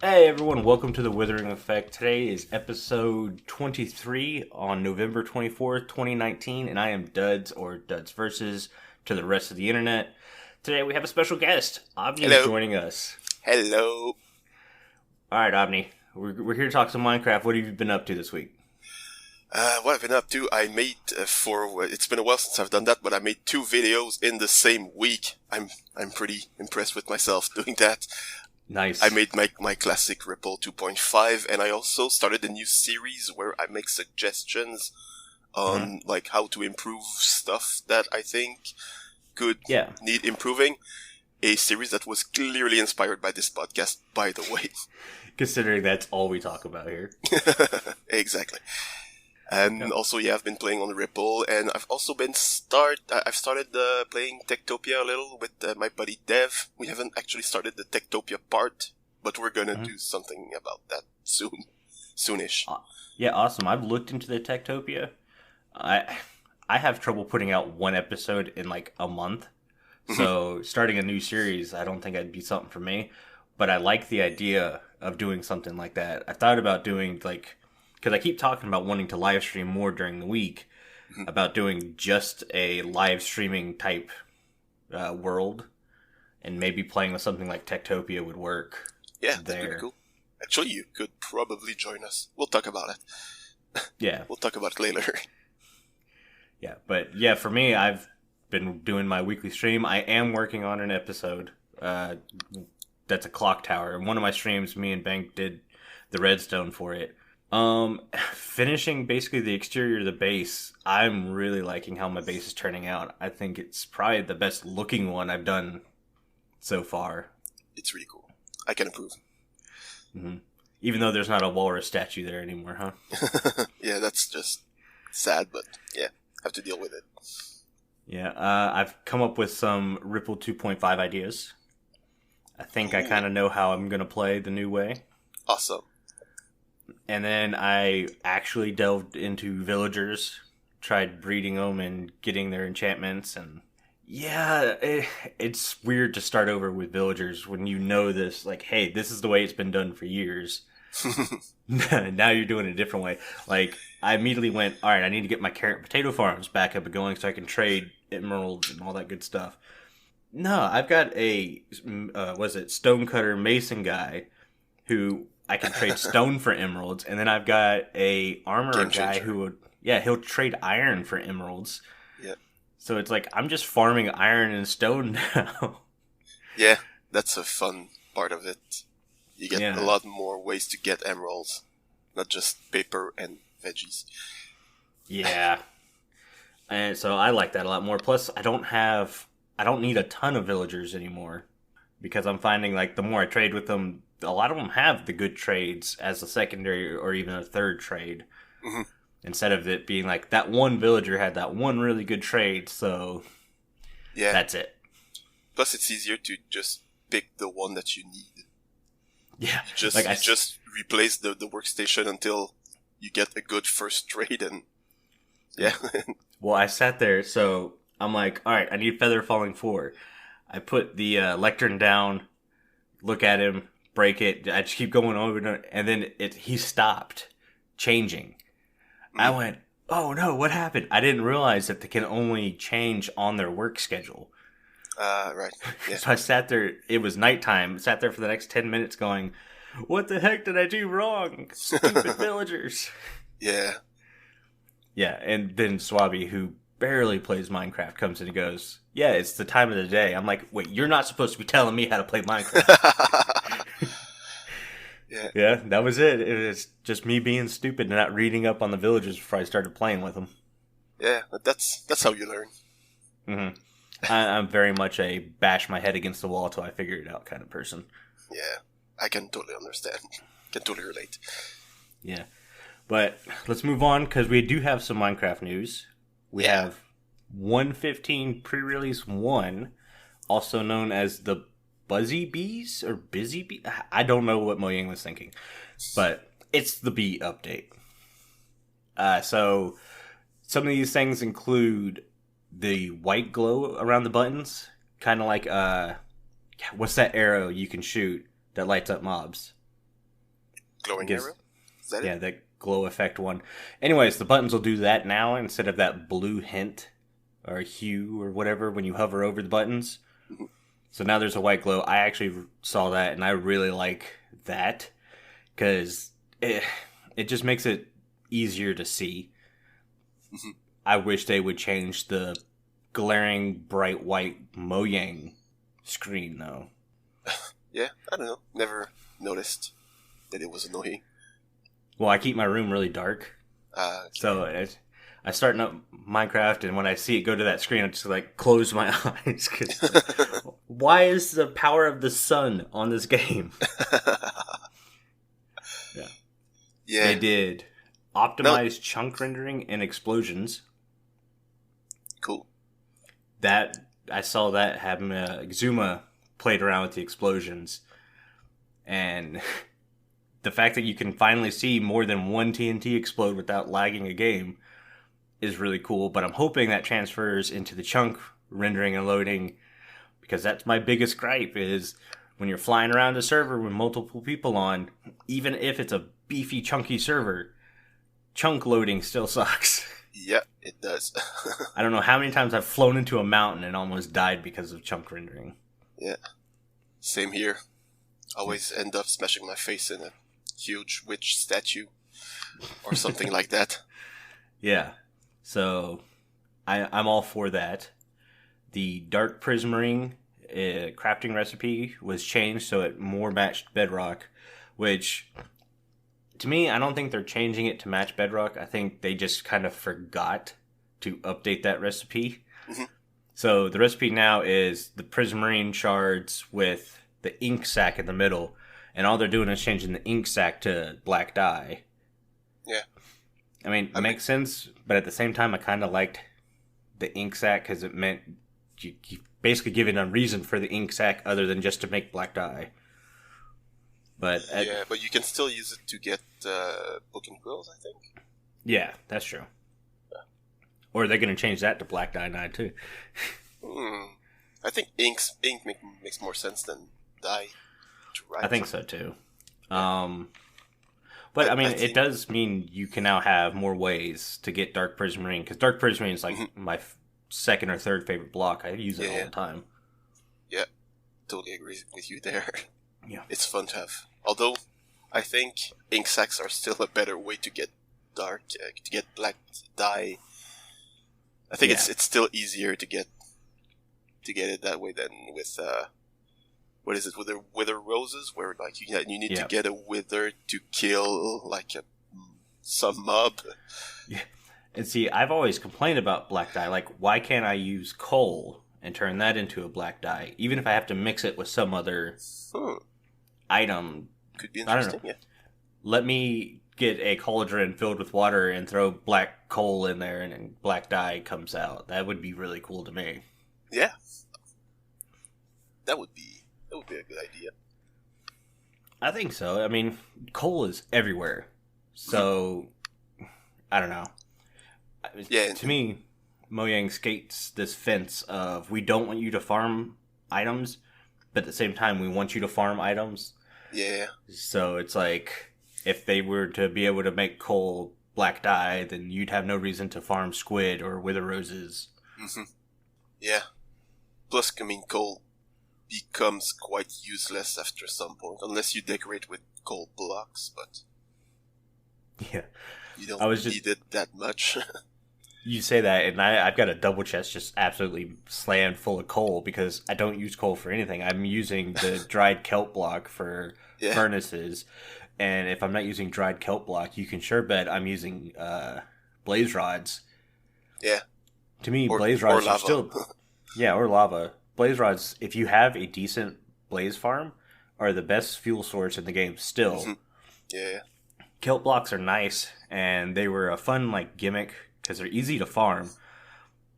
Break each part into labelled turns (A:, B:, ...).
A: Hey everyone, welcome to the Withering Effect. Today is episode 23 on November 24th, 2019, and I am Duds or Duds Versus to the rest of the internet. Today we have a special guest. Aubni is
B: Hello.
A: joining us.
B: Hello.
A: Alright, Aubni, we're here to talk some Minecraft. What have you been up to this week?
B: What I've been up to, I made it's been a while since I've done that, but I made 2 videos in the same week. I'm pretty impressed with myself doing that.
A: Nice.
B: I made my classic Ripple 2.5, and I also started a new series where I make suggestions on like how to improve stuff that I think could need improving. A series that was clearly inspired by this podcast, by the way.
A: Considering that's all we talk about here.
B: Exactly. And also, I've been playing on Ripple, and I've also been I've started playing Techtopia a little with my buddy Dev. We haven't actually started the Techtopia part, but we're gonna do something about that soonish.
A: Yeah, awesome. I've looked into the Techtopia. I have trouble putting out one episode in like a month. So starting a new series, I don't think it'd be something for me. But I like the idea of doing something like that. I thought about doing like, because I keep talking about wanting to live stream more during the week, about doing just a live streaming type world, and maybe playing with something like Techtopia would work.
B: Yeah, that'd be cool. Actually, you could probably join us. We'll talk about it.
A: Yeah.
B: We'll talk about it later.
A: Yeah, but yeah, for me, I've been doing my weekly stream. I am working on an episode that's a clock tower. In one of my streams, me and Bank did the Redstone for it. Finishing basically the exterior of the base, I'm really liking how my base is turning out. I think it's probably the best looking one I've done so far.
B: It's really cool. I can approve.
A: Even though there's not a walrus statue there anymore, huh?
B: Yeah, that's just sad, but yeah, have to deal with it.
A: Yeah, I've come up with some Ripple 2.5 ideas. I think I kind of know how I'm going to play the new way.
B: Awesome.
A: And then I actually delved into villagers, tried breeding them and getting their enchantments. And yeah, it's weird to start over with villagers when you know this, like, hey, this is the way it's been done for years. Now you're doing it a different way. Like, I immediately went, all right, I need to get my carrot and potato farms back up and going so I can trade emeralds and all that good stuff. No, I've got a, stonecutter mason guy who I can trade stone for emeralds, and then I've got a armorer guy who would, he'll trade iron for emeralds.
B: Yeah.
A: So it's like, I'm just farming iron and stone now.
B: Yeah, that's a fun part of it. You get a lot more ways to get emeralds, not just paper and veggies. Yeah.
A: And so I like that a lot more. Plus, I don't need a ton of villagers anymore, because I'm finding like the more I trade with them, a lot of them have the good trades as a secondary or even a third trade. Instead of it being like that one villager had that one really good trade, so that's it.
B: Plus, it's easier to just pick the one that you need.
A: Yeah,
B: you just replace the workstation until you get a good first trade, and
A: Well, I sat there, so I'm like, all right, I need Feather Falling 4. I put the lectern down, look at him, break it. I just keep going over, and then he stopped changing. I went, oh no, what happened? I didn't realize that they can only change on their work schedule.
B: Right. Yeah.
A: So I sat there, it was nighttime, sat there for the next 10 minutes going, what the heck did I do wrong? Stupid villagers.
B: Yeah.
A: Yeah, and then Swabby, who barely plays Minecraft, comes in and goes, yeah, it's the time of the day. I'm like, wait, you're not supposed to be telling me how to play Minecraft. Yeah, that was it. It was just me being stupid and not reading up on the villagers before I started playing with them.
B: Yeah, but that's how you learn.
A: I'm very much a bash my head against the wall till I figure it out kind of person.
B: Yeah, I can totally understand. Can totally relate.
A: Yeah, but let's move on because we do have some Minecraft news. We have 1.15 pre-release 1, also known as the Buzzy Bees or Busy Bee. I don't know what Mojang was thinking, but it's the bee update. So some of these things include the white glow around the buttons, kind of like what's that arrow you can shoot that lights up mobs?
B: glowing arrow? Is that it?
A: That glow effect one. Anyways, the buttons will do that now instead of that blue hint or hue or whatever when you hover over the buttons. Mm-hmm. So now there's a white glow. I actually saw that, and I really like that because it just makes it easier to see. Mm-hmm. I wish they would change the glaring bright white Mojang screen, though.
B: Yeah, I don't know. Never noticed that it was annoying.
A: Well, I keep my room really dark. Okay. So I start up Minecraft, and when I see it go to that screen, I just like close my eyes. Cause why is the power of the sun on this game? Yeah. They did optimize chunk rendering and explosions.
B: Cool.
A: That I saw that having Exuma played around with the explosions, and the fact that you can finally see more than one TNT explode without lagging a game is really cool. But I'm hoping that transfers into the chunk rendering and loading, because that's my biggest gripe is when you're flying around a server with multiple people on, even if it's a beefy chunky server, chunk loading still sucks.
B: Yeah, it does.
A: I don't know how many times I've flown into a mountain and almost died because of chunk rendering.
B: Yeah, same here. Always end up smashing my face in a huge witch statue or something like that.
A: Yeah, so I'm all for that. The dark prismarine crafting recipe was changed so it more matched Bedrock, which to me, I don't think they're changing it to match Bedrock. I think they just kind of forgot to update that recipe. Mm-hmm. So the recipe now is the prismarine shards with the ink sac in the middle, and all they're doing is changing the ink sac to black dye.
B: Yeah.
A: I mean, it makes sense, but at the same time, I kind of liked the ink sac because it meant you basically giving a reason for the ink sac other than just to make black dye. But
B: but you can still use it to get book and quills, I think.
A: Yeah, that's true. Yeah. Or they're going to change that to black dye now too.
B: I think ink makes more sense than dye to write.
A: I think so too. But I mean, it does mean you can now have more ways to get dark prismarine, because dark prismarine is like my second or third favorite block. I use it all the time. Yeah,
B: totally agree with you there.
A: Yeah,
B: it's fun to have. Although, I think ink sacs are still a better way to get dark, to get black dye. I think it's still easier to get it that way than with what is it, with the wither roses, where like you need to get a wither to kill like some mob.
A: Yeah, and see, I've always complained about black dye. Like, why can't I use coal and turn that into a black dye, even if I have to mix it with some other item?
B: Could be interesting.
A: I don't know. Yeah. Let me get a cauldron filled with water and throw black coal in there, and black dye comes out. That would be really cool to me.
B: Yeah, that would be a good idea.
A: I think so. I mean, coal is everywhere, so I don't know. Yeah, to me, Mojang skates this fence of we don't want you to farm items, but at the same time, we want you to farm items.
B: Yeah.
A: So it's like, if they were to be able to make coal black dye, then you'd have no reason to farm squid or wither roses.
B: Mm-hmm. Yeah. Plus, I mean, coal becomes quite useless after some point, unless you decorate with coal blocks, but
A: yeah,
B: you don't need it that much.
A: You say that, and I've got a double chest just absolutely slammed full of coal because I don't use coal for anything. I'm using the dried kelp block for furnaces, and if I'm not using dried kelp block, you can sure bet I'm using blaze rods.
B: Yeah.
A: To me, blaze rods are still... Yeah, or lava. Blaze rods, if you have a decent blaze farm, are the best fuel source in the game still.
B: Mm-hmm. Yeah.
A: Kelp blocks are nice, and they were a fun gimmick because they're easy to farm,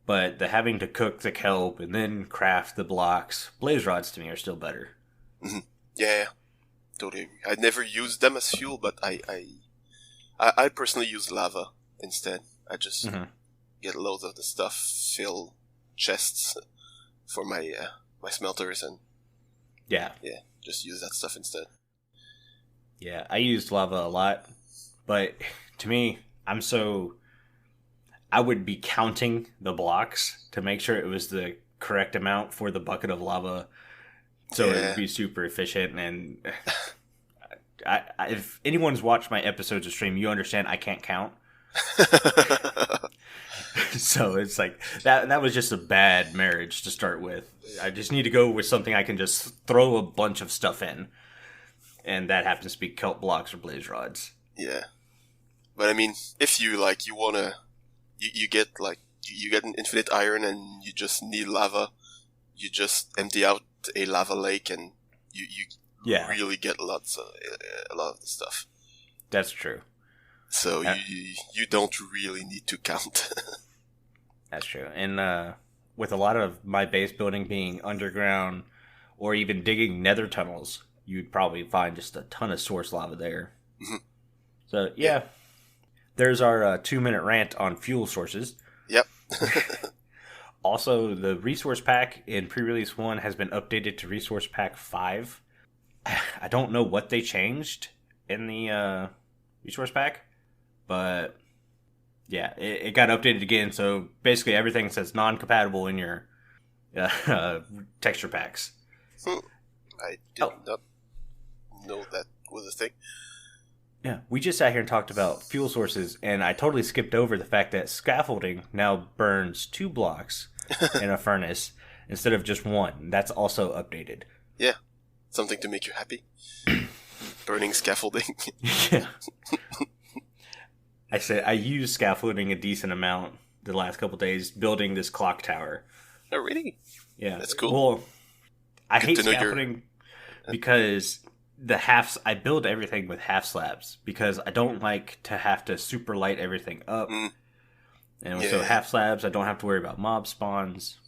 A: but the having to cook the kelp and then craft the blocks, blaze rods to me are still better.
B: Mm-hmm. Yeah, totally agree. I never used them as fuel, but I personally use lava instead. I just get loads of the stuff, fill chests for my smelters, and just use that stuff instead.
A: Yeah, I used lava a lot, but to me, I would be counting the blocks to make sure it was the correct amount for the bucket of lava, so it would be super efficient. And if anyone's watched my episodes of stream, you understand I can't count. So it's like that was just a bad marriage to start with. I just need to go with something I can just throw a bunch of stuff in, and that happens to be kelp blocks or blaze rods.
B: Yeah, but I mean, if you you get an infinite iron and you just need lava, you just empty out a lava lake and you really get a lot of the stuff.
A: That's true.
B: So you don't really need to count.
A: That's true. And with a lot of my base building being underground or even digging nether tunnels, you'd probably find just a ton of source lava there. Mm-hmm. So, yeah. There's our 2-minute rant on fuel sources.
B: Yep.
A: Also, the resource pack in pre-release 1 has been updated to resource pack 5. I don't know what they changed in the resource pack, but yeah, it got updated again. So basically everything says non-compatible in your texture packs.
B: I did not know that was a thing.
A: Yeah, we just sat here and talked about fuel sources, and I totally skipped over the fact that scaffolding now burns 2 blocks in a furnace instead of just 1. That's also updated.
B: Yeah, something to make you happy. Burning scaffolding.
A: Yeah. I used scaffolding a decent amount the last couple days building this clock tower.
B: Oh, really?
A: Yeah.
B: That's cool.
A: Well, I hate scaffolding because I build everything with half slabs because I don't like to have to super light everything up. And so half slabs, I don't have to worry about mob spawns.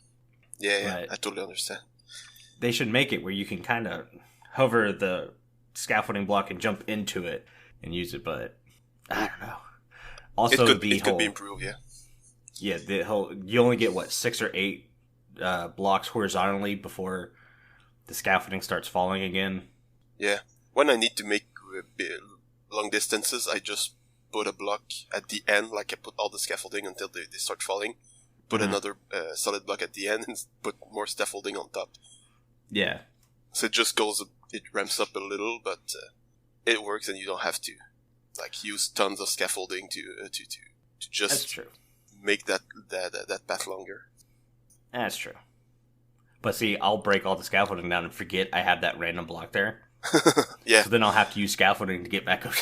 B: Yeah, I totally understand.
A: They should make it where you can kind of hover the scaffolding block and jump into it and use it, but I don't know. Also,
B: it could be improved, yeah.
A: Yeah, you only get 6 or 8 blocks horizontally before the scaffolding starts falling again.
B: Yeah, when I need to make long distances, I just put a block at the end, like I put all the scaffolding until they start falling. Put another solid block at the end and put more scaffolding on top.
A: Yeah.
B: So it ramps up a little, but it works, and you don't have to use tons of scaffolding to just
A: That's true.
B: Make that path longer.
A: That's true. But see, I'll break all the scaffolding down and forget I have that random block there.
B: Yeah.
A: So then I'll have to use scaffolding to get back up.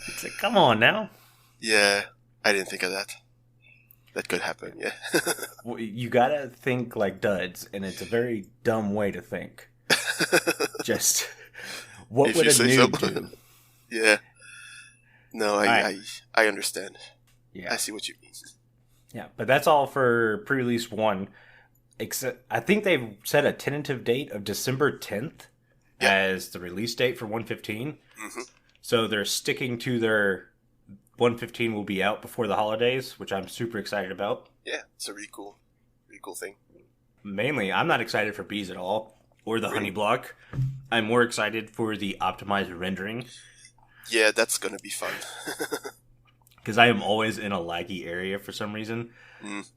A: It's like, come on now.
B: Yeah, I didn't think of that. That could happen, yeah.
A: Well, you gotta think like duds, and it's a very dumb way to think. Just, what would a noob do?
B: Yeah. No, I understand.
A: Yeah.
B: I see what you mean.
A: Yeah, but that's all for pre-release 1. Except, I think they've set a tentative date of December 10th as the release date for 1.15. Mm-hmm. So they're sticking to their 1.15 will be out before the holidays, which I'm super excited about.
B: Yeah, it's a really cool thing.
A: Mainly, I'm not excited for bees at all, or the honey block. I'm more excited for the optimized rendering.
B: Yeah, that's gonna be fun.
A: Because I am always in a laggy area for some reason.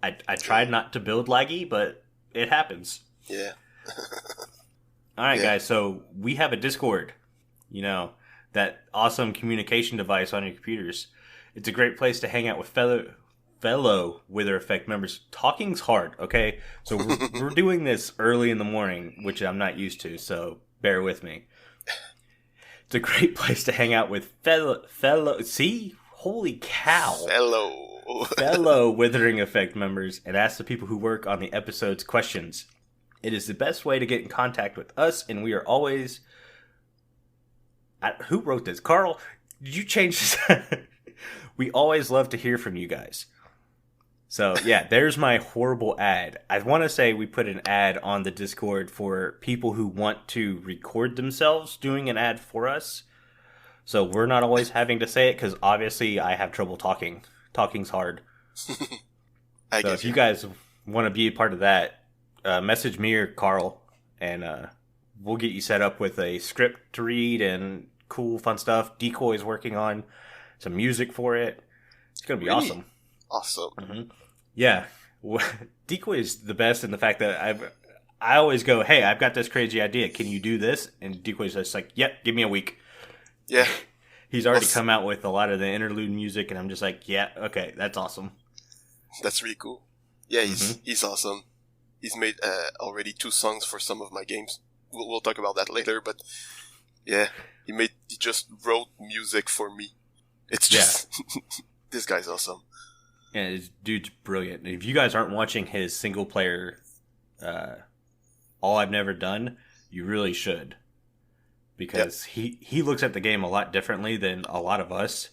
A: I tried not to build laggy, but it happens.
B: Yeah.
A: Alright, guys, so we have a Discord. You know, that awesome communication device on your computers. It's a great place to hang out with fellow Wither Effect members. Talking's hard, okay? So we're doing this early in the morning, which I'm not used to, so bear with me. It's a great place to hang out with fellow see? Holy cow. Fellow Withering Effect members and ask the people who work on the episodes questions. It is the best way to get in contact with us, and we are always... who wrote this? Carl, did you change this? We always love to hear from you guys. So, yeah, there's my horrible ad. I want to say we put an ad on the Discord for people who want to record themselves doing an ad for us. So we're not always having to say it because obviously I have trouble talking. Talking's hard. So if you guys want to be a part of that, message me or Carl and we'll get you set up with a script to read and cool, fun stuff. Decoy's working on some music for it. It's gonna be
B: Really?
A: awesome.
B: Awesome.
A: Mm-hmm. Yeah, Decoy is the best in the fact that I always go, hey, I've got this crazy idea. Can you do this? And Decoy's just like, yep, give me a week.
B: Yeah.
A: He's already come out with a lot of the interlude music, and I'm just like, yeah, okay, that's awesome.
B: That's really cool. Yeah, he's awesome. He's made already 2 songs for some of my games. We'll talk about that later, but yeah, he just wrote music for me. It's just this guy's awesome.
A: Yeah, this dude's brilliant. If you guys aren't watching his single player, All I've Never Done, you really should, because he looks at the game a lot differently than a lot of us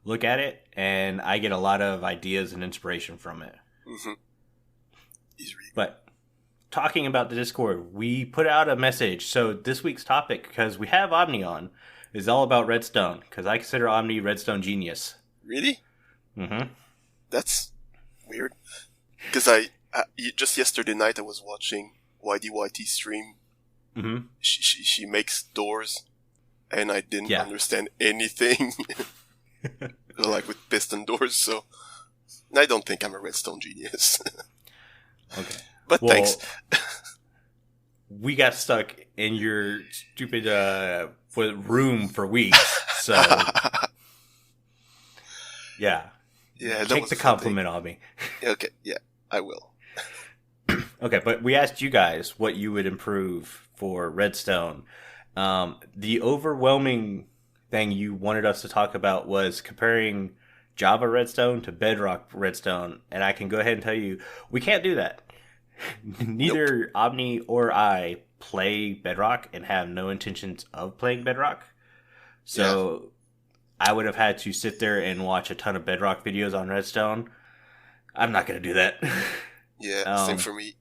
A: look at it, and I get a lot of ideas and inspiration from it.
B: Mm-hmm. He's really
A: But talking about the Discord, we put out a message. So this week's topic, because we have Aubni on, is all about Redstone, because I consider Aubni Redstone genius.
B: Really?
A: Mm-hmm.
B: That's weird. Because just yesterday night I was watching YDYT stream.
A: Mm-hmm.
B: She makes doors, and I didn't understand anything. Like with piston doors, so I don't think I'm a Redstone genius.
A: Okay.
B: But thanks.
A: We got stuck in your stupid room for weeks, so yeah.
B: Yeah,
A: take the compliment on me.
B: Okay, yeah, I will.
A: Okay, but we asked you guys what you would improve for Redstone. The overwhelming thing you wanted us to talk about was comparing Java Redstone to Bedrock Redstone, and I can go ahead and tell you we can't do that. Neither Aubni or I play Bedrock and have no intentions of playing Bedrock. So I would have had to sit there and watch a ton of Bedrock videos on Redstone. I'm not going to do that.
B: Yeah, same for me.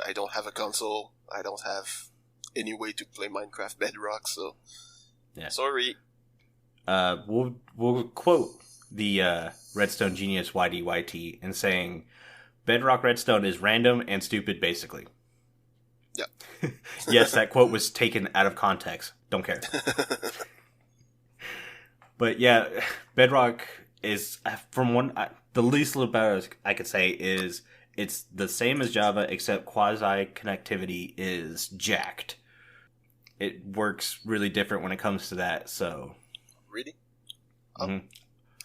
B: I don't have a console. I don't have any way to play Minecraft Bedrock, so sorry.
A: We'll quote the Redstone genius YDYT in saying, Bedrock Redstone is random and stupid, basically.
B: Yeah.
A: Yes, that quote was taken out of context. Don't care. But yeah, Bedrock is, the least little better I could say is it's the same as Java, except quasi-connectivity is jacked. It works really different when it comes to that, so...
B: Really?
A: Mm-hmm.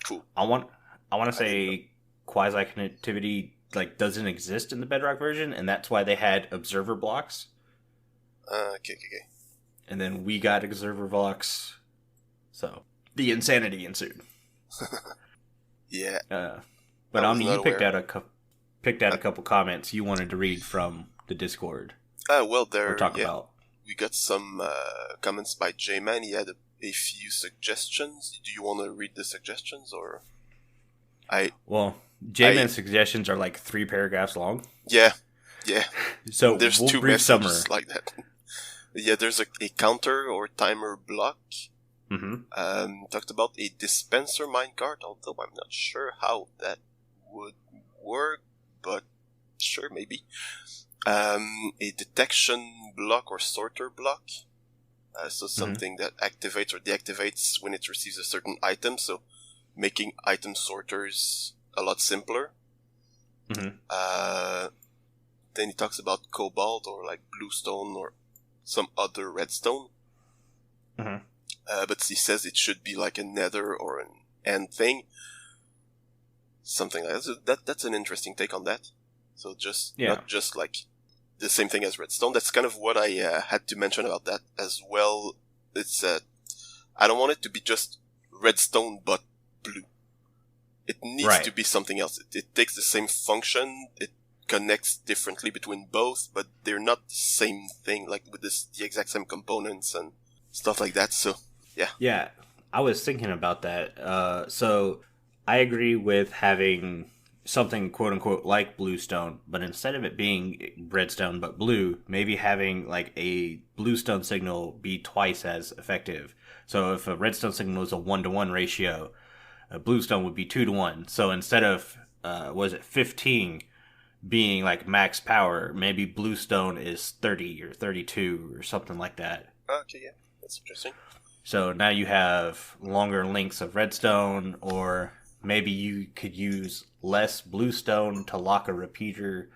B: Cool.
A: I want to say quasi-connectivity doesn't exist in the Bedrock version, and that's why they had observer blocks.
B: Okay.
A: And then we got observer blocks, so the insanity ensued.
B: Yeah.
A: But Omni, you picked out a couple comments you wanted to read from the Discord.
B: About. We got some comments by J-Man. He had a few suggestions. Do you want to read the suggestions, or
A: J-Man's suggestions are 3 paragraphs long.
B: Yeah.
A: So
B: there's
A: we'll
B: 2
A: brief
B: messages like that. Yeah, there's a counter or timer block.
A: Mm-hmm.
B: Talked about a dispenser minecart, although I'm not sure how that would work, but sure, maybe. A detection block or sorter block. So something that activates or deactivates when it receives a certain item, so making item sorters a lot simpler.
A: Mm-hmm.
B: Then he talks about cobalt or bluestone or some other redstone.
A: Mm-hmm.
B: But he says it should be a nether or an end thing. Something like that. So that's an interesting take on that. So not just the same thing as redstone. That's kind of what I had to mention about that as well. It's I don't want it to be just redstone but blue. It needs to be something else. It takes the same function. It connects differently between both, but they're not the same thing. With the exact same components and stuff like that. So yeah,
A: I was thinking about that. So I agree with having something quote unquote like bluestone, but instead of it being redstone but blue, maybe having a bluestone signal be twice as effective. So if a redstone signal is a 1-to-1 ratio, a bluestone would be 2-to-1. So instead of 15 being like max power. Maybe bluestone is 30 or 32 or something like that.
B: Okay, yeah, that's interesting.
A: So now you have longer lengths of redstone, or maybe you could use less bluestone to lock a repeater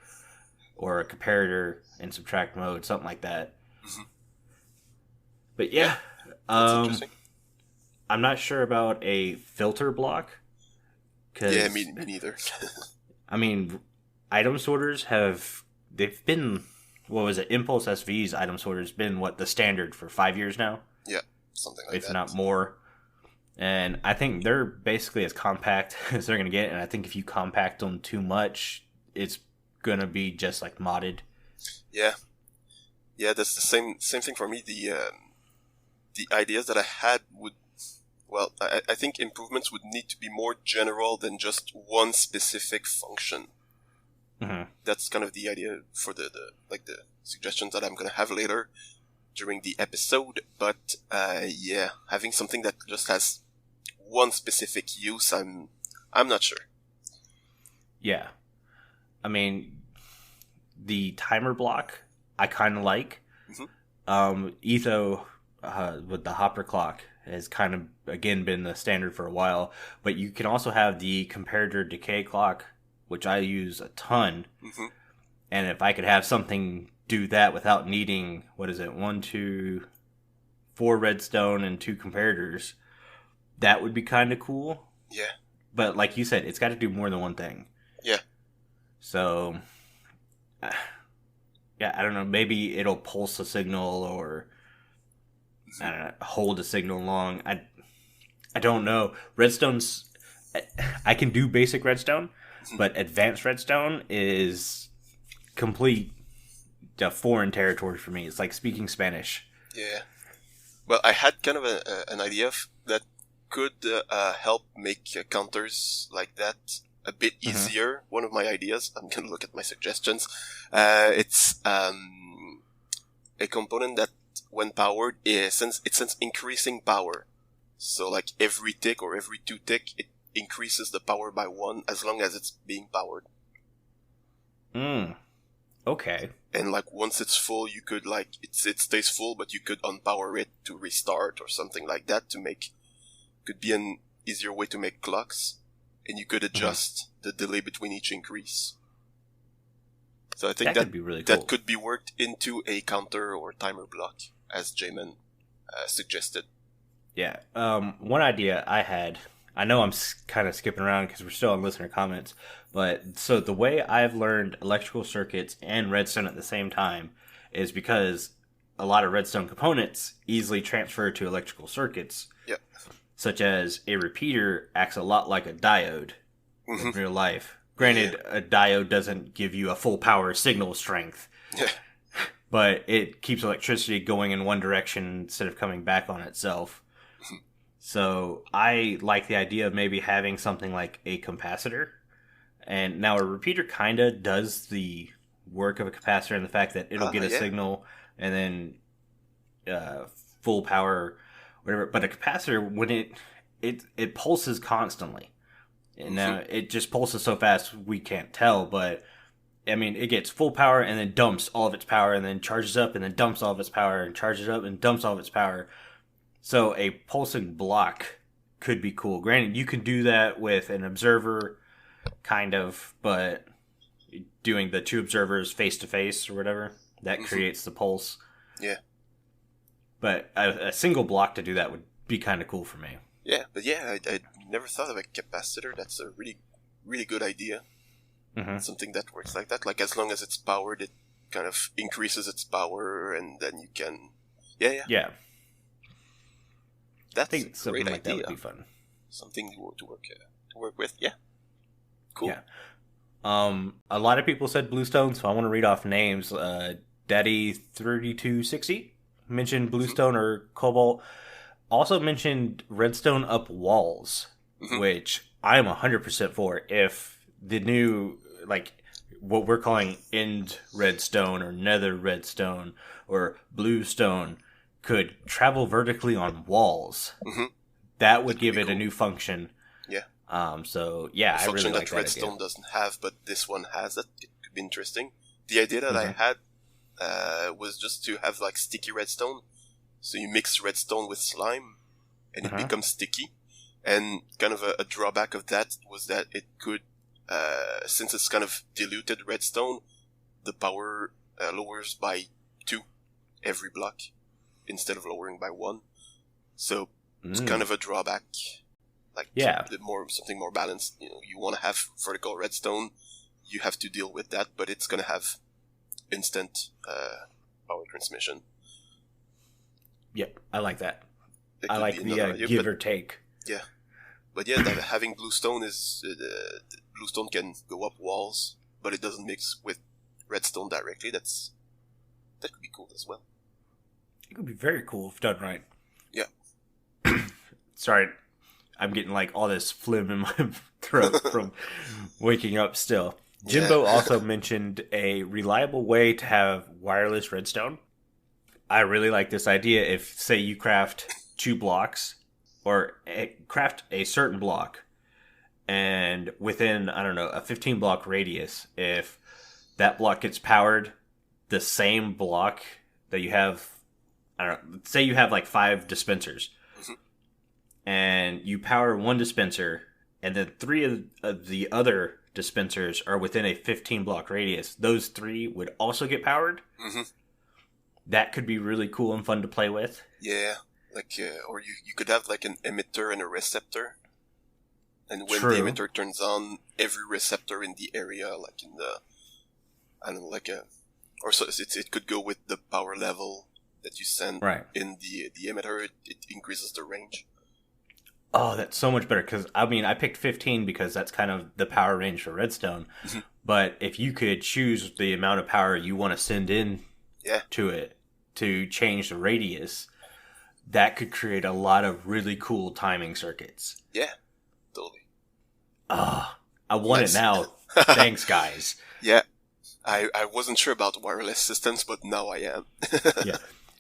A: or a comparator in subtract mode, something like that.
B: Mm-hmm.
A: But yeah,
B: that's interesting.
A: I'm not sure about a filter block.
B: Yeah, me neither.
A: I mean, item sorters they've been, what was it, Impulse SV's item sorter's been, the standard for 5 years now?
B: Yeah, something like
A: if
B: that. If
A: not more. And I think they're basically as compact as they're going to get, and I think if you compact them too much, it's going to be just like modded.
B: Yeah. Yeah, that's the same thing for me. The ideas that I had would, well, I think improvements would need to be more general than just one specific function.
A: Mm-hmm.
B: That's kind of the idea for the suggestions that I'm going to have later during the episode. But yeah, having something that just has one specific use, I'm not sure.
A: Yeah. I mean, the timer block I kind of like. Mm-hmm. Etho with the hopper clock has kind of, again, been the standard for a while. But you can also have the comparator decay clock, which I use a ton. Mm-hmm. And if I could have something do that without needing, 1, 2, 4 redstone and 2 comparators, that would be kind of cool.
B: Yeah.
A: But like you said, it's got to do more than one thing.
B: Yeah.
A: So, yeah, I don't know. Maybe it'll pulse a signal or I don't know, hold a signal long. I don't know. Redstone's, I can do basic redstone, but advanced redstone is complete foreign territory for me. It's like speaking Spanish.
B: Yeah. Well, I had kind of an idea that could help make counters like that a bit easier. Mm-hmm. One of my ideas, I'm going to look at my suggestions. It's a component that, when powered, it sends increasing power. So, like every tick or every 2 tick, it increases the power by 1 as long as it's being powered.
A: Okay.
B: And like once it's full, you could it stays full, but you could unpower it to restart or something like that could be an easier way to make clocks, and you could adjust the delay between each increase. So I think that could be really cool. That could be worked into a counter or timer block, as Jamin suggested.
A: Yeah. One idea I had, I know I'm kind of skipping around because we're still on listener comments, but so the way I've learned electrical circuits and redstone at the same time is because a lot of redstone components easily transfer to electrical circuits.
B: Yep.
A: Such as a repeater acts a lot like a diode in real life. Granted, a diode doesn't give you a full power signal strength, but it keeps electricity going in one direction instead of coming back on itself. So I like the idea of maybe having something like a capacitor. And now a repeater kind of does the work of a capacitor in the fact that it'll get a signal and then full power, whatever. But a capacitor, when it pulses constantly. And now it just pulses so fast we can't tell, but I mean, it gets full power and then dumps all of its power and then charges up and then dumps all of its power and charges up and dumps all of its power. So a pulsing block could be cool. Granted, you can do that with an observer, kind of, but doing the 2 observers face to face or whatever, that creates the pulse.
B: Yeah.
A: But a single block to do that would be kind of cool for me.
B: Yeah, but yeah, I never thought of a capacitor. That's a really, really good idea. Something that works like that. Like, as long as it's powered, it kind of increases its power, and then you can... Yeah. That's a great idea. That would be fun. Something to work with. Yeah. Cool.
A: Yeah. A lot of people said bluestone, so I want to read off names. Daddy3260 mentioned bluestone or cobalt. Also mentioned redstone up walls, which I'm 100% for. If the new, like, what we're calling end redstone or nether redstone or bluestone could travel vertically on walls, that would give it a new function.
B: Yeah.
A: So yeah,
B: a
A: I really
B: function
A: like
B: that
A: that
B: Redstone
A: idea.
B: doesn't have, but this one has. That it could be interesting. The idea that I had was just to have like sticky redstone. So you mix redstone with slime, and it becomes sticky. And kind of a drawback of that was that it could, since it's kind of diluted redstone, the power lowers by 2 every block instead of lowering by 1. So it's kind of a drawback. Like something more balanced. You know, you want to have vertical redstone, you have to deal with that, but it's gonna have instant power transmission.
A: Yep, I like that. I like the give or take.
B: Yeah, but yeah, that having bluestone is bluestone can go up walls, but it doesn't mix with redstone directly. That could be cool as well.
A: It could be very cool if done right.
B: Yeah.
A: Sorry, I'm getting like all this phlegm in my throat from waking up still. Jimbo also mentioned a reliable way to have wireless redstone. I really like this idea. If, say, you craft 2 blocks, or craft a certain block, and within, I don't know, a 15 block radius, if that block gets powered, the same block that you have, I don't know, say you have like 5 dispensers, and you power 1 dispenser, and then 3 of the other dispensers are within a 15 block radius, those 3 would also get powered. That could be really cool and fun to play with.
B: Yeah, like or you could have like an emitter and a receptor, and when the emitter turns on, every receptor in the area, like in the, I don't know, like or so it could go with the power level that you send in the emitter. It increases the range.
A: Oh, that's so much better, because, I mean, I picked 15 because that's kind of the power range for redstone. But if you could choose the amount of power you want to send in to it to change the radius, that could create a lot of really cool timing circuits.
B: Yeah, totally.
A: I want it now. Thanks, guys.
B: Yeah, I wasn't sure about wireless systems, but now I am.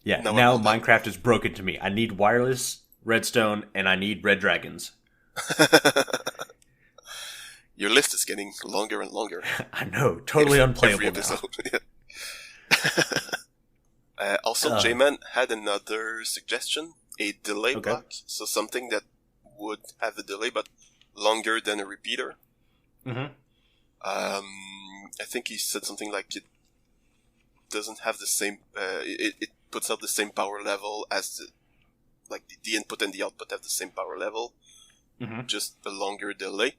A: Yeah. Now Minecraft is broken to me. I need wireless redstone, and I need red dragons.
B: Your list is getting longer and longer.
A: I know, totally unplayable
B: every episode. Also, J-Man had another suggestion, a delay block. So something that would have a delay, but longer than a repeater. I think he said something like it doesn't have the same, it puts out the same power level as like the input and the output have the same power level, just a longer delay.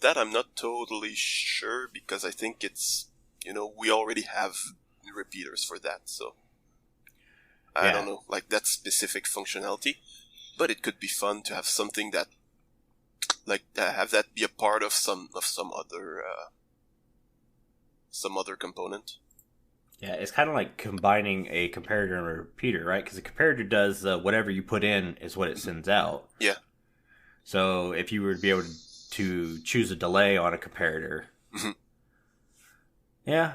B: That I'm not totally sure, because I think it's, we already have repeaters for that, so I don't know, like that specific functionality, but it could be fun to have something that, like, have that be a part of some other component.
A: Yeah, it's kind of like combining a comparator and a repeater, right? Because a comparator does whatever you put in is what it sends out.
B: Yeah.
A: So if you were to be able to choose a delay on a comparator, yeah,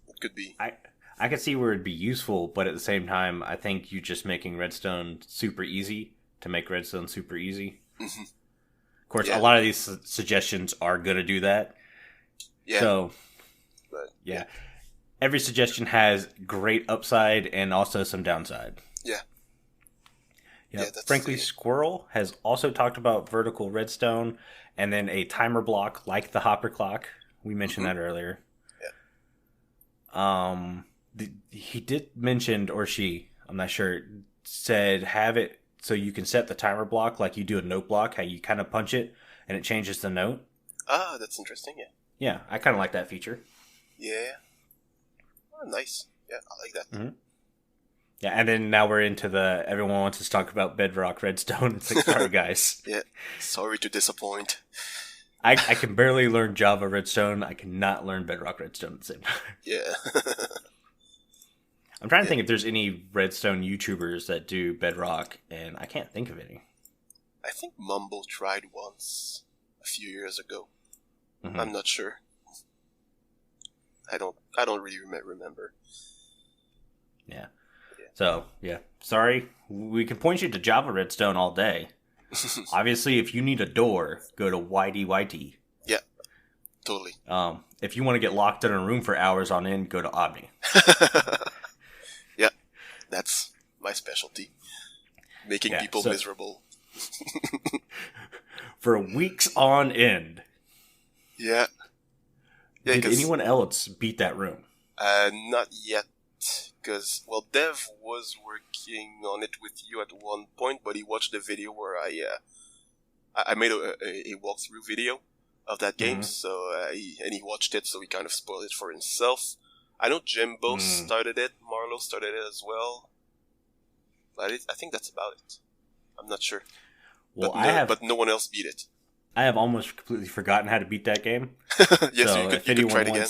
B: it could be.
A: I could see where it'd be useful, but at the same time, I think you just making redstone super easy to make redstone super easy. Of course, a lot of these suggestions are going to do that.
B: Yeah.
A: So,
B: but,
A: yeah. Every suggestion has great upside and also some downside.
B: Yeah.
A: Yeah, Frankly, Squirrel has also talked about vertical redstone and then a timer block like the hopper clock. We mentioned that earlier.
B: Yeah.
A: He did mention, or she, I'm not sure, said have it so you can set the timer block like you do a note block, how you kind of punch it and it changes the note.
B: Ah, that's interesting, yeah.
A: Yeah, I kind of like that feature.
B: Yeah. Oh, nice. Yeah, I like that.
A: Yeah, and then now we're into the everyone wants us to talk about Bedrock Redstone. It's like, sorry, guys.
B: Yeah, sorry to disappoint.
A: I can barely learn Java Redstone. I cannot learn Bedrock Redstone at the same time.
B: Yeah.
A: I'm trying to think if there's any Redstone YouTubers that do Bedrock, and I can't think of any.
B: I think Mumble tried once a few years ago. I'm not sure. I don't really remember.
A: Yeah. So, yeah. Sorry. We can point you to Java Redstone all day. Obviously, if you need a door, go to YDYT.
B: Yeah, totally.
A: If you want to get locked in a room for hours on end, go to Aubni.
B: Yeah, that's my specialty. Making people miserable.
A: For weeks on end.
B: Yeah.
A: Did anyone else beat that room?
B: Not yet. Because, well, Dev was working on it with you at one point, but he watched the video where I made a walkthrough video of that game, so he watched it, so he kind of spoiled it for himself. I know Jimbo started it, Marlo started it as well, but I think that's about it. I'm not sure. Well, but no one else beat it.
A: I have almost completely forgotten how to beat that game.
B: Yes, so you could try it again.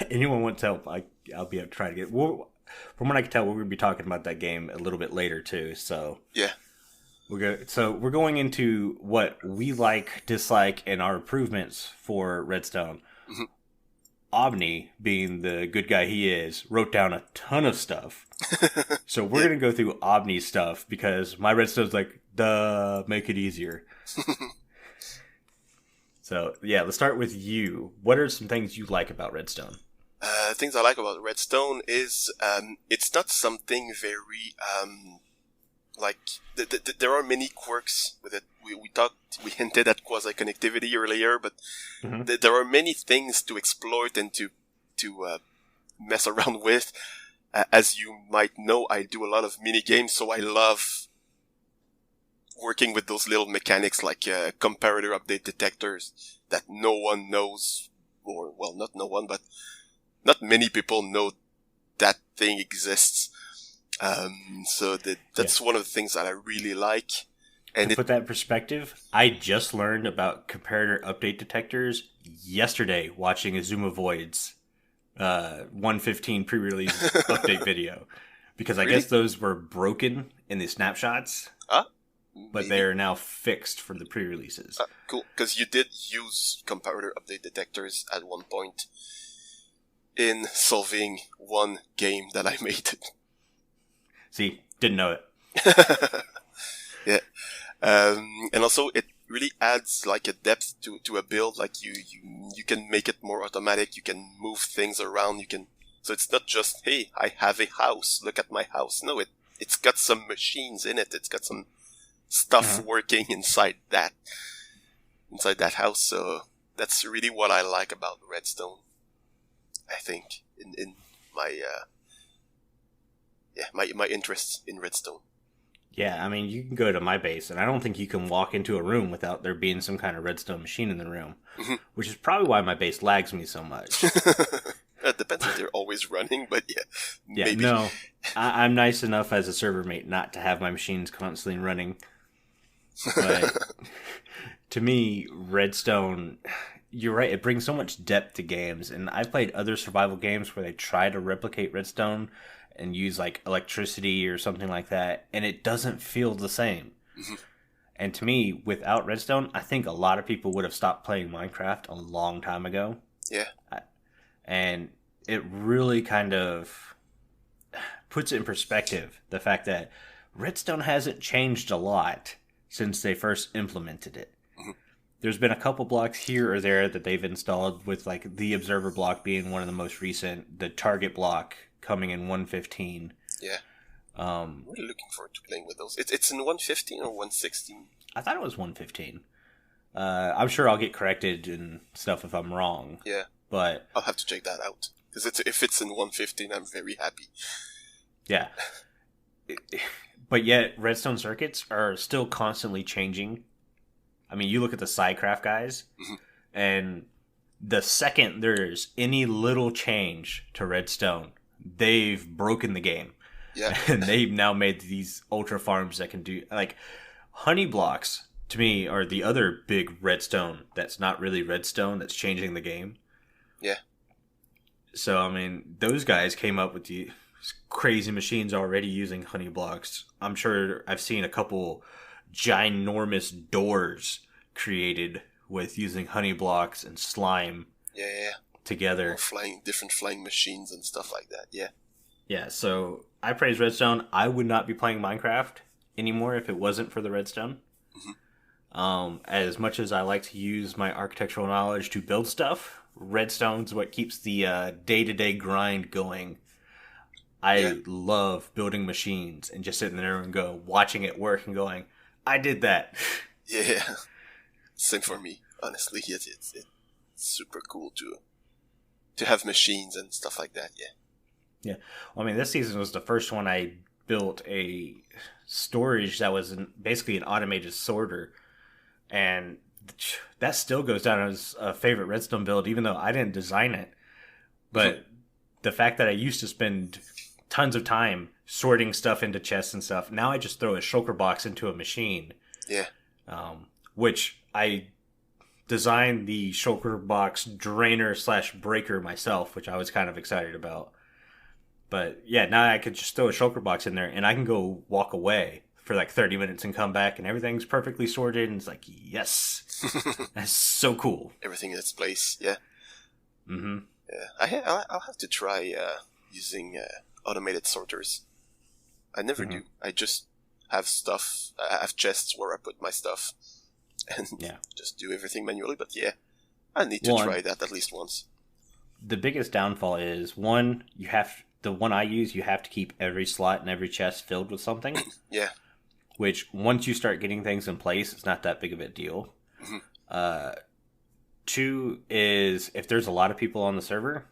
A: Anyone wants help, I'll be able to try to get. From what I can tell, we're going to be talking about that game a little bit later too. So
B: yeah,
A: we're going into what we like, dislike, and our improvements for Redstone. Mm-hmm. Aubni, being the good guy he is, wrote down a ton of stuff. So we're going to go through Aubni's stuff because my Redstone's like, duh, make it easier. So, yeah, let's start with you. What are some things you like about Redstone?
B: Things I like about Redstone is it's not something very there are many quirks with it. We hinted at quasi-connectivity earlier, but there are many things to exploit and to mess around with. As you might know, I do a lot of mini games, so I love working with those little mechanics like comparator update detectors that no one knows, or well, not no one, but not many people know that thing exists. So that's one of the things that I really like. And
A: to put that in perspective, I just learned about comparator update detectors yesterday watching Azuma Void's 1.15 pre-release update video. Because I guess those were broken in the snapshots. But they are now fixed for the pre-releases.
B: Cool, because you did use comparator update detectors at one point in solving one game that I made.
A: See, didn't know it.
B: Yeah. And also it really adds like a depth to a build. Like you can make it more automatic. You can move things around. So it's not just, hey, I have a house. Look at my house. No, it's got some machines in it. It's got some stuff working inside that house. So that's really what I like about Redstone. I think in my my interest in Redstone.
A: Yeah, I mean, you can go to my base, and I don't think you can walk into a room without there being some kind of redstone machine in the room, which is probably why my base lags me so much.
B: It depends if they're always running, but yeah, maybe.
A: No, I'm nice enough as a server mate not to have my machines constantly running. But to me, Redstone, you're right, it brings so much depth to games, and I've played other survival games where they try to replicate Redstone and use like electricity or something like that, and it doesn't feel the same. And to me, without Redstone, I think a lot of people would have stopped playing Minecraft a long time ago.
B: Yeah.
A: And it really kind of puts it in perspective, the fact that Redstone hasn't changed a lot since they first implemented it. There's been a couple blocks here or there that they've installed, with like the observer block being one of the most recent, the target block coming in 1.15.
B: Yeah. I'm really looking forward to playing with those. It's in 1.15 or 1.16?
A: I thought it was 1.15. I'm sure I'll get corrected and stuff if I'm wrong.
B: Yeah.
A: But
B: I'll have to check that out. Because if it's in 1.15, I'm very happy.
A: Yeah. But yet, Redstone circuits are still constantly changing. I mean, you look at the Psycraft guys, and the second there's any little change to Redstone, they've broken the game.
B: Yeah.
A: And they've now made these ultra farms that can do, like, honey blocks, to me, are the other big Redstone that's not really Redstone that's changing the game.
B: Yeah.
A: So, I mean, those guys came up with the crazy machines already using honey blocks. I'm sure I've seen a couple ginormous doors created with using honey blocks and slime together.
B: Different flying machines and stuff like that, yeah.
A: Yeah, so I praise Redstone. I would not be playing Minecraft anymore if it wasn't for the Redstone. As much as I like to use my architectural knowledge to build stuff, Redstone's what keeps the day-to-day grind going. I love building machines and just sitting there and watching it work and going, I did that.
B: Yeah. Same for me, honestly. It's super cool to have machines and stuff like that, yeah.
A: Yeah. Well, I mean, this season was the first one I built a storage that was basically an automated sorter. And that still goes down as a favorite Redstone build, even though I didn't design it. But the fact that I used to spend tons of time sorting stuff into chests and stuff, now I just throw a shulker box into a machine.
B: Yeah.
A: Which I designed the shulker box drainer / breaker myself, which I was kind of excited about. But yeah, now I could just throw a shulker box in there and I can go walk away for like 30 minutes and come back and everything's perfectly sorted and it's like, yes, that's so cool.
B: Everything in its place, yeah.
A: Mm-hmm.
B: Yeah, I'll have to try using automated sorters. I never do. I just have stuff. I have chests where I put my stuff, and just do everything manually. But yeah, I need to try that at least once.
A: The biggest downfall is the one I use. You have to keep every slot and every chest filled with something.
B: Yeah.
A: Which once you start getting things in place, it's not that big of a deal. Mm-hmm. 2 is if there's a lot of people on the server,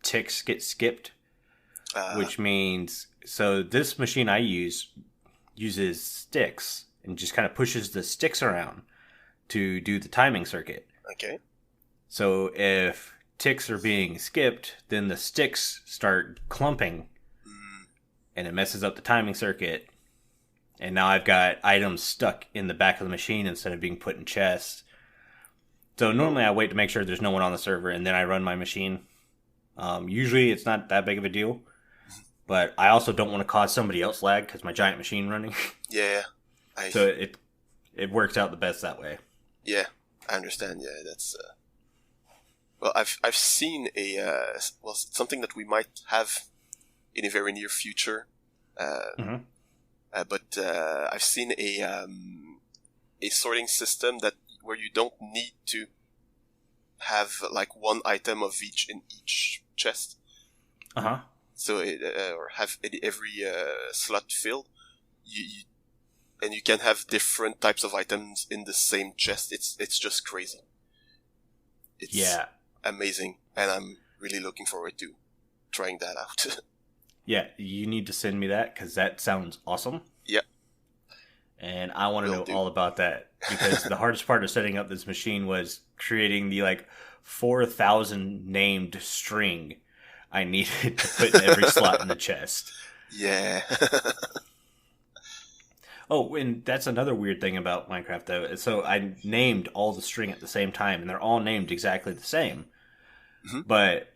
A: ticks get skipped, which means this machine I use uses sticks and just kind of pushes the sticks around to do the timing circuit.
B: Okay.
A: So if ticks are being skipped, then the sticks start clumping, and it messes up the timing circuit. And now I've got items stuck in the back of the machine instead of being put in chests. So normally I wait to make sure there's no one on the server, and then I run my machine. Usually it's not that big of a deal, but I also don't want to cause somebody else lag because my giant machine running.
B: Yeah.
A: So it works out the best that way.
B: Yeah, I understand. Yeah, that's... Well, I've seen something that we might have in a very near future. But I've seen a sorting system where you don't need to have like one item of each in each chest. So or have every slot filled. And you can have different types of items in the same chest. It's just crazy. It's amazing, and I'm really looking forward to trying that out.
A: Yeah, you need to send me that because that sounds awesome.
B: Yep.
A: And I want to know all about that because the hardest part of setting up this machine was creating the 4,000 named string I needed to put in every slot in the chest.
B: Yeah.
A: Oh, and that's another weird thing about Minecraft, though. So I named all the string at the same time, and they're all named exactly the same. Mm-hmm. But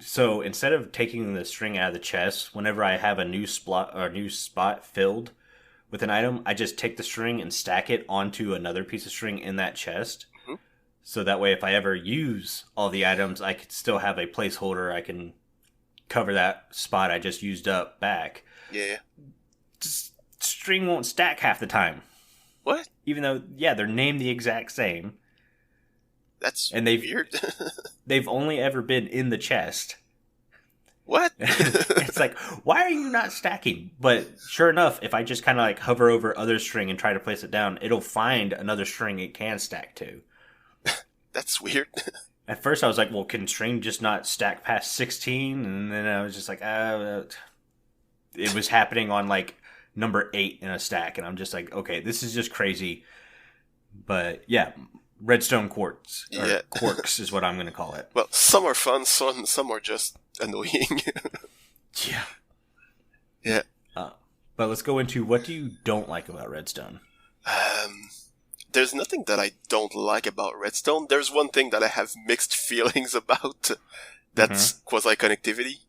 A: so instead of taking the string out of the chest, whenever I have a new spot filled with an item, I just take the string and stack it onto another piece of string in that chest. Mm-hmm. So that way, if I ever use all the items, I could still have a placeholder. I can cover that spot I just used up back.
B: Yeah.
A: String won't stack half the time.
B: What?
A: Even though, they're named the exact same.
B: That's weird.
A: They've only ever been in the chest.
B: What?
A: It's like, why are you not stacking? But sure enough, if I just kind of hover over other string and try to place it down, it'll find another string it can stack to.
B: That's weird.
A: At first I was like, well, can string just not stack past 16? And then I was just like, it was happening on number 8 in a stack, and I'm just like, okay, this is just crazy. But yeah, redstone quartz. Or quarks is what I'm going to call it.
B: Well, some are fun, some are just annoying.
A: Yeah.
B: Yeah.
A: But let's go into what do you don't like about redstone?
B: There's nothing that I don't like about redstone. There's one thing that I have mixed feelings about. That's quasi-connectivity.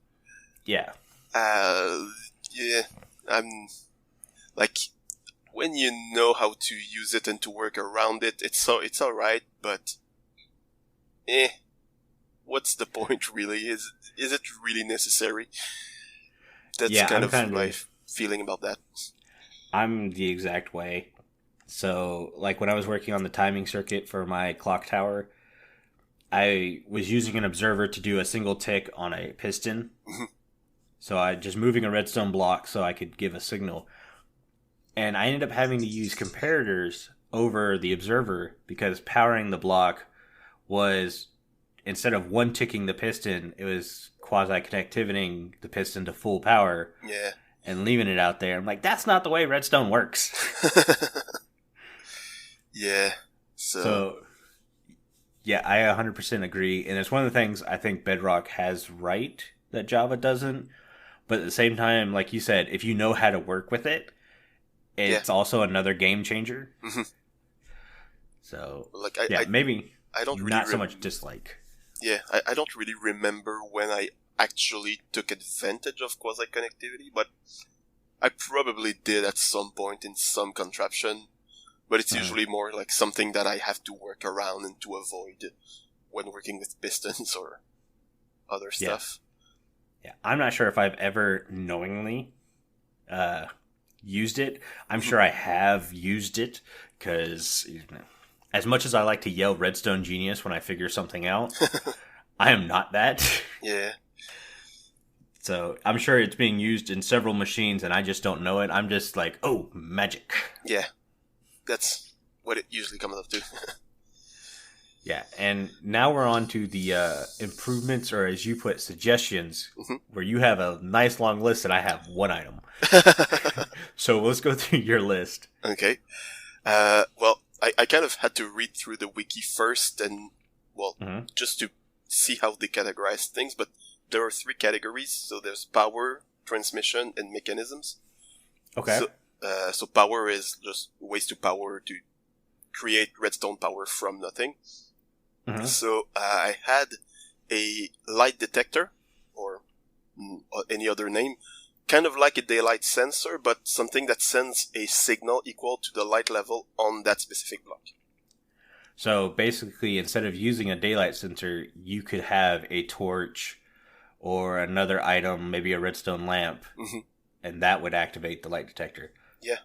A: Yeah.
B: Yeah. I'm... when you know how to use it and to work around it, it's alright, but what's the point really? Is it really necessary? That's kind of my feeling about that.
A: I'm the exact way. So, like when I was working on the timing circuit for my clock tower, I was using an observer to do a single tick on a piston. So I just moving a redstone block so I could give a signal. And I ended up having to use comparators over the observer because powering the block was, instead of one ticking the piston, it was quasi-connectiviting the piston to full power.
B: Yeah.
A: And leaving it out there. I'm like, that's not the way redstone works.
B: Yeah. So,
A: yeah, I 100% agree. And it's one of the things I think Bedrock has right that Java doesn't. But at the same time, like you said, if you know how to work with it, it's also another game changer.
B: Mm-hmm.
A: So,
B: like,
A: maybe
B: I don't really
A: not so much dislike.
B: Yeah, I don't really remember when I actually took advantage of quasi-connectivity, but I probably did at some point in some contraption. But it's usually more like something that I have to work around and to avoid when working with pistons or other stuff.
A: Yeah, I'm not sure if I've ever knowingly used it. I'm sure I have used it because, as much as I like to yell Redstone Genius when I figure something out, I am not that.
B: Yeah.
A: So I'm sure it's being used in several machines and I just don't know it. I'm just like, oh, magic.
B: Yeah. That's what it usually comes up to.
A: Yeah, and now we're on to the improvements, or as you put, suggestions, where you have a nice long list and I have one item. So let's go through your list.
B: Okay. Well, I kind of had to read through the wiki first and, just to see how they categorize things, but there are 3 categories. So there's power, transmission, and mechanisms.
A: Okay.
B: So power is just ways to power to create redstone power from nothing. So I had a light detector, or any other name, kind of like a daylight sensor, but something that sends a signal equal to the light level on that specific block.
A: So basically, instead of using a daylight sensor, you could have a torch or another item, maybe a redstone lamp, and that would activate the light detector.
B: Yeah.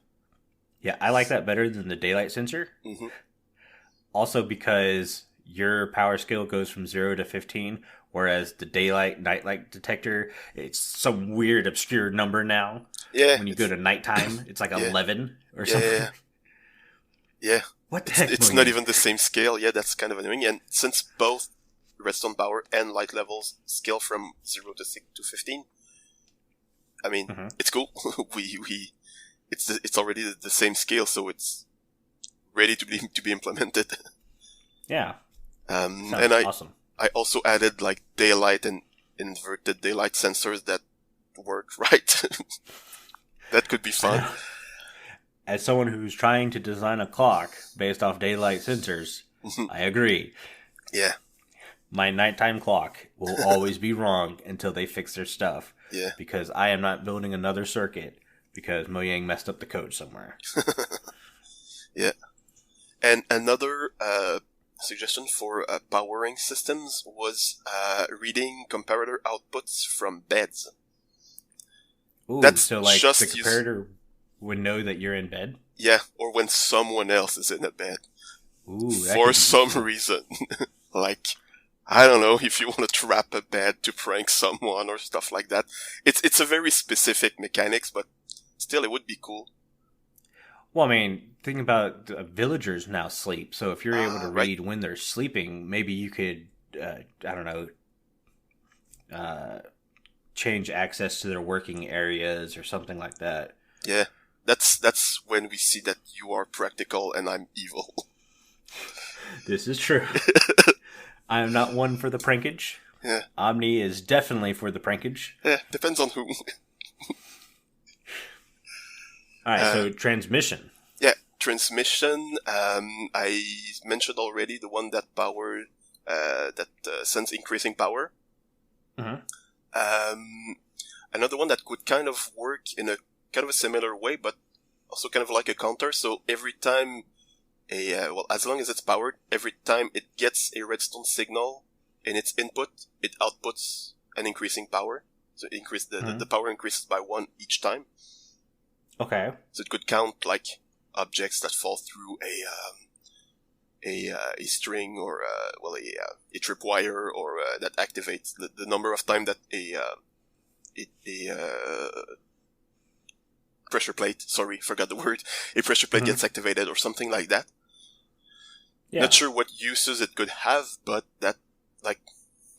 A: Yeah, I like that better than the daylight sensor. Also because your power scale goes from 0 to 15, whereas the daylight nightlight detector, it's some weird obscure number now.
B: Yeah.
A: When you go to nighttime, it's like 11 or something.
B: Yeah.
A: What the heck?
B: It's not even the same scale. Yeah, that's kind of annoying. And since both redstone power and light levels scale from 0 to 15, I mean, it's cool. It's already the same scale, so it's ready to be implemented.
A: Yeah.
B: And
A: awesome.
B: I also added like daylight and inverted daylight sensors that work right. That could be fun.
A: As someone who's trying to design a clock based off daylight sensors, I agree.
B: Yeah.
A: My nighttime clock will always be wrong until they fix their stuff.
B: Yeah.
A: Because I am not building another circuit because Mojang messed up the code somewhere.
B: Yeah. And another suggestion for powering systems was reading comparator outputs from beds.
A: Ooh, that's so like the comparator would know that you're in bed?
B: Yeah, or when someone else is in a bed.
A: Ooh,
B: for some reason. Like, I don't know, if you want to trap a bed to prank someone or stuff like that. It's a very specific mechanics, but still it would be cool.
A: Well, I mean, think about villagers now sleep, so if you're able to read when they're sleeping, maybe you could, change access to their working areas or something like that.
B: Yeah, that's when we see that you are practical and I'm evil.
A: This is true. I am not one for the prankage.
B: Yeah.
A: Aubni is definitely for the prankage.
B: Yeah, depends on who.
A: Alright, so transmission.
B: Yeah, transmission. I mentioned already the one that sends increasing power. Another one that could kind of work in a kind of a similar way, but also kind of like a counter. So every time as long as it's powered, every time it gets a redstone signal in its input, it outputs an increasing power. So the power increases by 1 each time.
A: Okay.
B: So it could count like objects that fall through a string or a tripwire, or that activates the number of time that a pressure plate. Sorry, forgot the word. A pressure plate gets activated, or something like that. Yeah. Not sure what uses it could have, but that, like,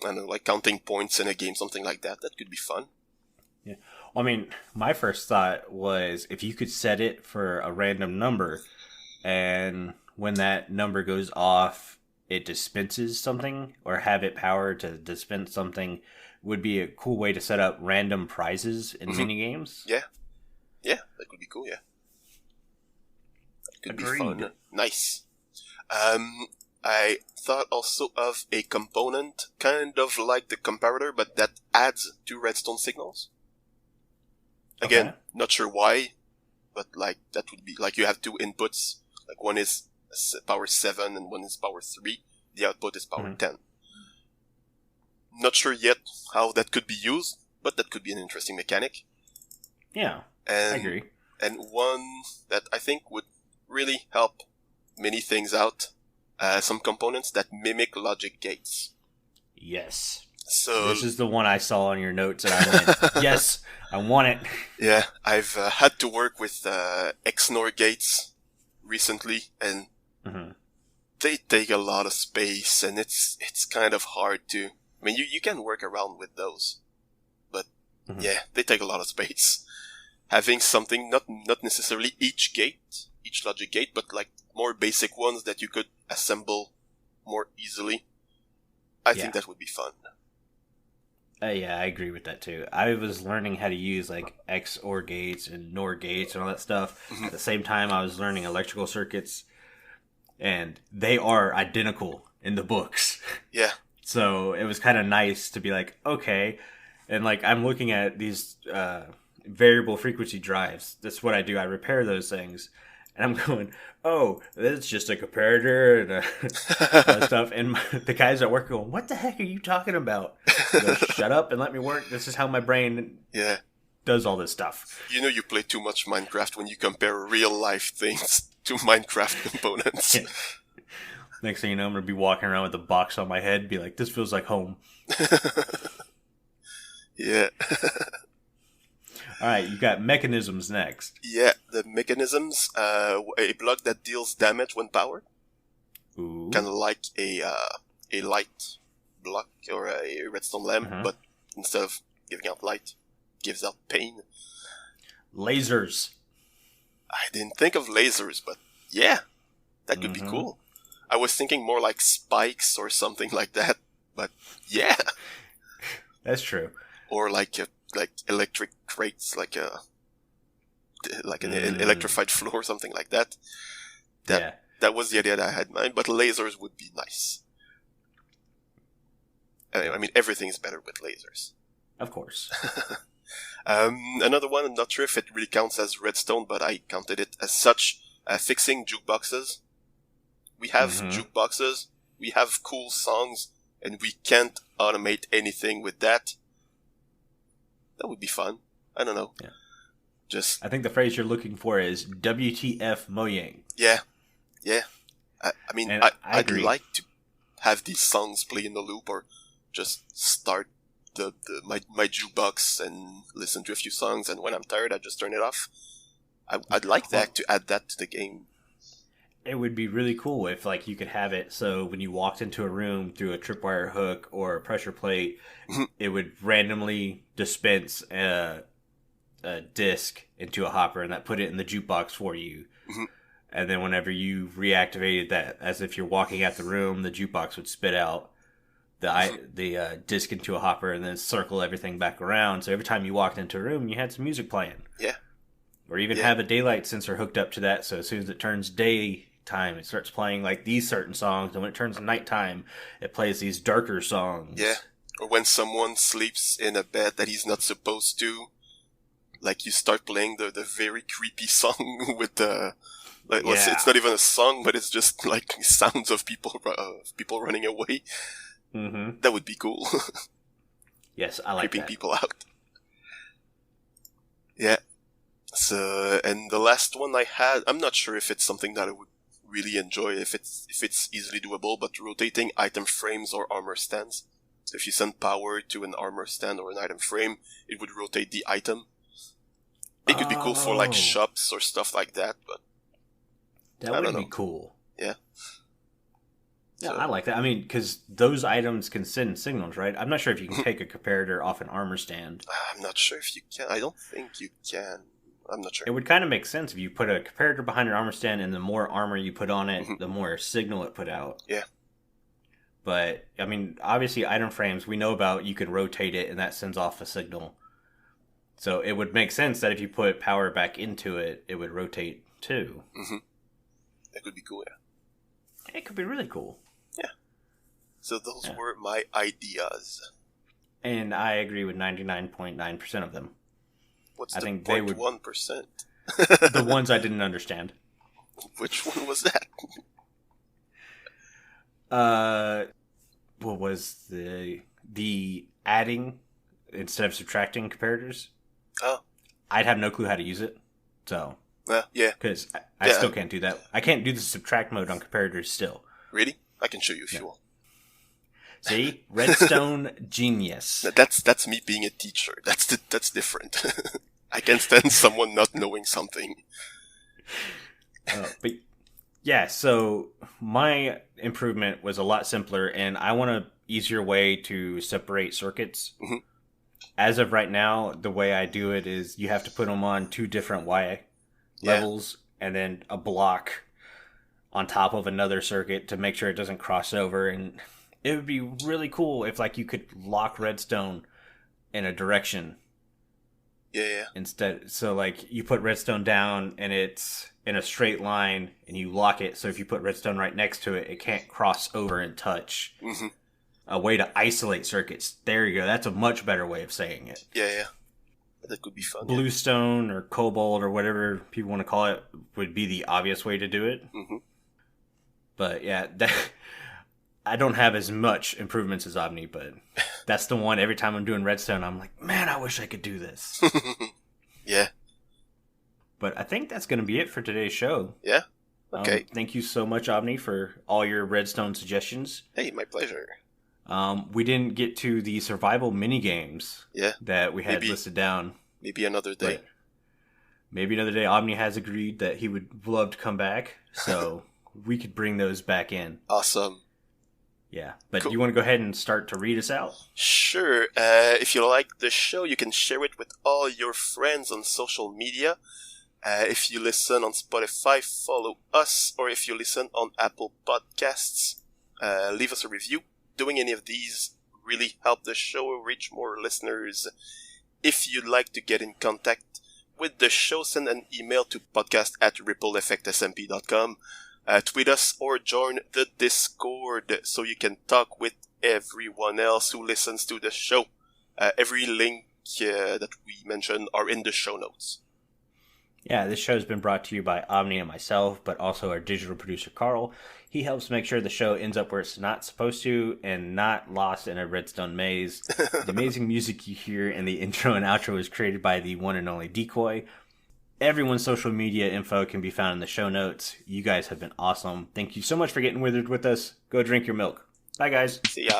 B: I don't know, like counting points in a game, something like that. That could be fun.
A: Yeah. Well, I mean, my first thought was if you could set it for a random number, and when that number goes off, it dispenses something, or have it power to dispense something, would be a cool way to set up random prizes in mini games.
B: Yeah. Yeah, that would be cool, yeah. That could be fun. Nice. I thought also of a component, kind of like the comparator, but that adds 2 redstone signals. Again, not sure why, but like that would be like you have 2 inputs. Like one is power 7 and one is power 3. The output is power 10. Not sure yet how that could be used, but that could be an interesting mechanic.
A: Yeah, I agree.
B: And one that I think would really help many things out, some components that mimic logic gates.
A: Yes.
B: So
A: this is the one I saw on your notes, and I went, yes, I want it.
B: Yeah, I've had to work with XNOR gates recently, and they take a lot of space, and it's kind of hard to... I mean, you can work around with those, but yeah, they take a lot of space. Having something, not necessarily each logic gate, but like more basic ones that you could assemble more easily, I think that would be fun.
A: Yeah, I agree with that too. I was learning how to use like XOR gates and NOR gates and all that stuff. At the same time, I was learning electrical circuits, and they are identical in the books.
B: Yeah.
A: So it was kind of nice to be like, okay, and like I'm looking at these variable frequency drives. That's what I do. I repair those things, and I'm going, oh, that's just a comparator and stuff. And the guys at work go, what the heck are you talking about? I go, shut up and let me work. This is how my brain does all this stuff.
B: You know you play too much Minecraft when you compare real life things to Minecraft components.
A: Yeah. Next thing you know, I'm going to be walking around with a box on my head, be like, this feels like home.
B: Yeah.
A: All right, you got mechanisms next.
B: Yeah, the mechanisms, a block that deals damage when powered. Kind of like a light block or a redstone lamp, but instead of giving out light, gives out pain.
A: Lasers.
B: I didn't think of lasers, but yeah, that could be cool. I was thinking more like spikes or something like that, but yeah.
A: That's true.
B: Or like electric crates, like an electrified floor, something like that. That was the idea that I had in mind, but lasers would be nice. I mean, everything is better with lasers.
A: Of course.
B: Another one, I'm not sure if it really counts as redstone, but I counted it as such, fixing jukeboxes. We have jukeboxes, we have cool songs, and we can't automate anything with that. That would be fun. I don't know. Yeah.
A: I think the phrase you're looking for is WTF Mojang.
B: Yeah. Yeah. I mean, I'd like to have these songs play in the loop, or just start my jukebox and listen to a few songs, and when I'm tired, I just turn it off. I'd like that, to add that to the game.
A: It would be really cool if like you could have it so when you walked into a room through a tripwire hook or a pressure plate, it would randomly dispense a disc into a hopper, and that put it in the jukebox for you. And then whenever you reactivated that, as if you're walking out the room, the jukebox would spit out the disc into a hopper and then circle everything back around. So every time you walked into a room, you had some music playing.
B: Yeah.
A: Or even have a daylight sensor hooked up to that, so as soon as it turns daytime, it starts playing like these certain songs, and when it turns nighttime, it plays these darker songs.
B: Yeah. Or when someone sleeps in a bed that he's not supposed to, like you start playing the very creepy song with the... Like, it's not even a song, but it's just like sounds of people running away. That would be cool.
A: Yes, I like
B: Creeping
A: that.
B: people out. Yeah. And the last one I had, I'm not sure if it's something that I would really enjoy, if it's easily doable, but rotating item frames or armor stands. So if you send power to an armor stand or an item frame, it would rotate the item. It could be cool for like shops or stuff like that, but
A: that would be cool.
B: Yeah.
A: Yeah, so, I like that. I mean, because those items can send signals, right? I'm not sure if you can take a comparator off an armor stand.
B: I'm not sure if you can. I don't think you can. I'm not sure.
A: It would kind of make sense if you put a comparator behind an armor stand, and the more armor you put on it, the more signal it put out.
B: Yeah.
A: But, I mean, obviously item frames, we know about, you can rotate it, and that sends off a signal. So it would make sense that if you put power back into it, it would rotate too.
B: Mm-hmm. That could be cool, yeah.
A: It could be really cool.
B: Yeah. So those were my ideas.
A: And I agree with 99.9% of them.
B: What's
A: I
B: the
A: think
B: 0.1%?
A: The ones I didn't understand.
B: Which one was that?
A: What was the adding instead of subtracting comparators?
B: Oh.
A: I'd have no clue how to use it. So.
B: Yeah.
A: Because I still can't do that. I can't do the subtract mode on comparators still.
B: Really? I can show you if you want.
A: See? Redstone genius.
B: That's me being a teacher. That's different. I can stand someone not knowing something.
A: But yeah, so my improvement was a lot simpler, and I want an easier way to separate circuits.
B: Mm-hmm.
A: As of right now, the way I do it is you have to put them on two different Y levels, and then a block on top of another circuit to make sure it doesn't cross over. And it would be really cool if like you could lock redstone in a direction.
B: Yeah.
A: Instead, so like you put redstone down and it's in a straight line, and you lock it. So if you put redstone right next to it, it can't cross over and touch.
B: Mm-hmm.
A: A way to isolate circuits. There you go. That's a much better way of saying it.
B: Yeah. That could be fun.
A: Bluestone or cobalt or whatever people want to call it would be the obvious way to do it.
B: Mm-hmm.
A: But yeah, I don't have as much improvements as Aubni, but that's the one. Every time I'm doing redstone, I'm like, man, I wish I could do this.
B: Yeah.
A: But I think that's going to be it for today's show.
B: Yeah. Okay.
A: Thank you so much, Aubni, for all your redstone suggestions.
B: Hey, my pleasure.
A: We didn't get to the survival mini games that we had listed down.
B: Maybe another day.
A: But maybe another day. Aubni has agreed that he would love to come back, so we could bring those back in.
B: Awesome.
A: Yeah, but cool. You want to go ahead and start to read us out?
B: Sure. If you like the show, you can share it with all your friends on social media. If you listen on Spotify, follow us. Or if you listen on Apple Podcasts, leave us a review. Doing any of these really help the show reach more listeners. If you'd like to get in contact with the show, send an email to podcast@rippleeffectsmp.com. Tweet us or join the Discord so you can talk with everyone else who listens to the show. Every link that we mentioned are in the show notes.
A: Yeah, this show has been brought to you by Aubni and myself, but also our digital producer, Carl. He helps make sure the show ends up where it's not supposed to and not lost in a redstone maze. The amazing music you hear in the intro and outro is created by the one and only Decoy. Everyone's social media info can be found in the show notes. You guys have been awesome. Thank you so much for getting withered with us. Go drink your milk. Bye, guys.
B: See ya.